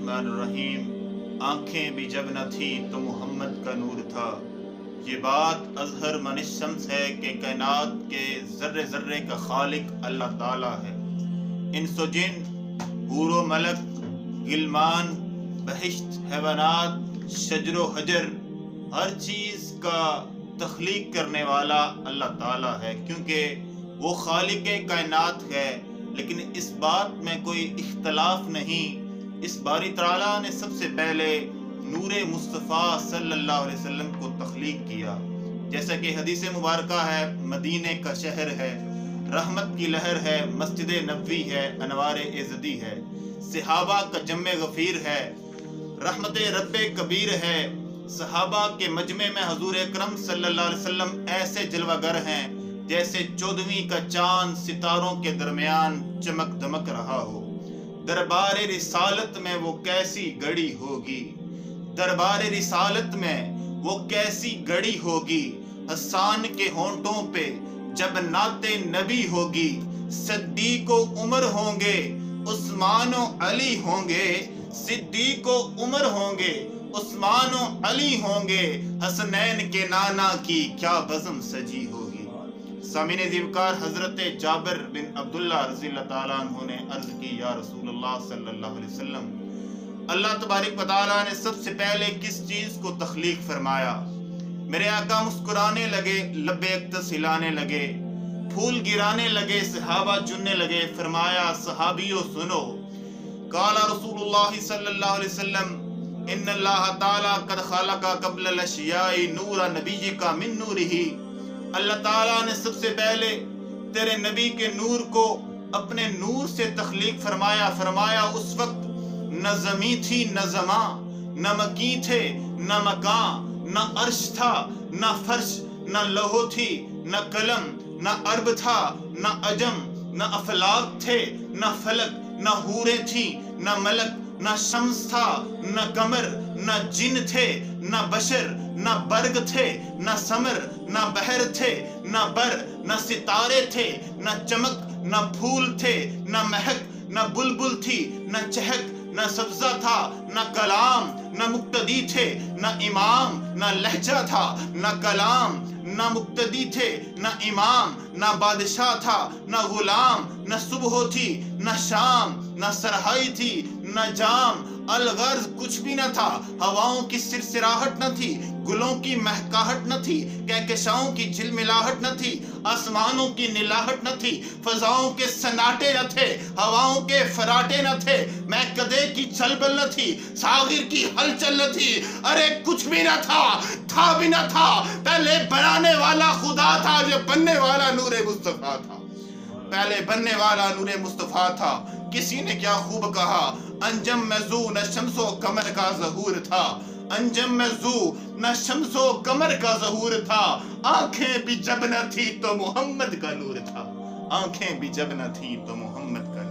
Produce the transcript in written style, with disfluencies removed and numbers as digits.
बिस्मिल्लाहिर्रहमानिर्रहीम। आंखें भी जब न थी तो मोहम्मद का नूर था। ये बात अजहर मनिशम्स है कि कायनात के जर्रे जर्रे का खालिक अल्लाह ताला है। इंसो जिन, हूरो मलक, गिलमान, बहिश्त, हैवानात, शजरो हजर, हर चीज़ का तख्लीक करने वाला अल्लाह ताला है, क्योंकि वो खालिक कायनात है। लेकिन इस बात में कोई इख्तलाफ नहीं, इस बारी ताला ने सबसे पहले नूरे मुस्तफ़ा सल्लल्लाहु अलैहि वसल्लम को तख्लीक किया। जैसा कि हदीस मुबारका है, मदीने का शहर है, रहमत की लहर है, मस्जिद नबवी है, अनवार एज़दी है, सहाबा का जम्मे गफीर है, रहमत रब्बे कबीर है। सहाबा के मजमे में हजूर अकरम सल्लल्लाहु अलैहि वसल्लम ऐसे जलवागर हैं जैसे 14वीं का चांद सितारों के दरमियान चमक दमक रहा हो। दरबार रिसालत में वो कैसी गड़ी होगी, दरबार रिसालत में वो कैसी गड़ी होगी। हसान के होंठों पे जब नाते नबी होगी, सिद्दीको उमर होंगे, उस्मानो अली होंगे, सिद्दीको उमर होंगे, उस्मानो अली होंगे, हसनैन के नाना की क्या बज़म सजी होगी। सामीने ज़िवकार हजरत जाबिर बिन अब्दुल्ला रज़ियल्लाहु ताला अन्हु ने अर्ज की, या रसूलुल्लाह सल्लल्लाहु अलैहि वसल्लम, अल्लाह तबारक व तआला ने सबसे पहले किस चीज को तख्लीक फरमाया? मेरे आका मुस्कुराने लगे, लब्बैक हिलाने लगे, फूल गिराने लगे, सहाबा चुनने लगे। फरमाया, सहाबियों सुनो, काला रसूलुल्लाह सल्लल्लाहु अलैहि वसल्लम, इन्नल्लाह ताला कद खलका क़ब्ल अल-अशियाई नूरा नबिय्यिका मिन नूरिही। अल्लाह ताला ने सबसे पहले तेरे नबी के नूर को अपने नूर से तख्लीक फरमाया। फरमाया उस वक्त न ज़मी थी न ज़मा, न मकी थे न मकां, न अर्श था न फर्श, न लौह थी न कलम, न अरब था न अजम, न अफलाक थे न फलक, न हूरें थी न मलक, न शम्स था न कमर, न जिन थे न बशर, न बर्ग थे न समर, न बहर थे न बर, न सितारे थे न चमक, न फूल थे न महक, न बुलबुल थी न चहक, न सब्जा था न कलाम, न मुक्तदी थे न इमाम, न लहजा था न कलाम, न मुक्तदी थे न इमाम, न बादशाह था न गुलाम, न सुबह थी न शाम, न सरहाई थी न जाम। अलगर्ज कुछ भी न था, हवाओं की सिरसिराहट न थी, गुलों की महकाहट न थी, कहकशाओं की झिलमिलाहट न थी, आसमानों की नीलाहट न थी, फजाओं के सन्नाटे न थे, हवाओं के फराटे न थे, मैं कदे की चलबल न थी, सागिर की हलचल न थी। अरे कुछ भी न था भी न था, पहले बनाने वाला खुदा था, जो बनने वाला नूरे मुस्तफा था। पहले बनने वाला नूरे मुस्तफा था। किसी ने क्या खूब कहा, अंजम में जू न शम्सो कमर का ज़हूर था, अंजम में जू न शम्सो कमर का ज़हूर था। आंखें भी जब न थी तो मोहम्मद का नूर था, आंखें भी जब न थी तो मोहम्मद का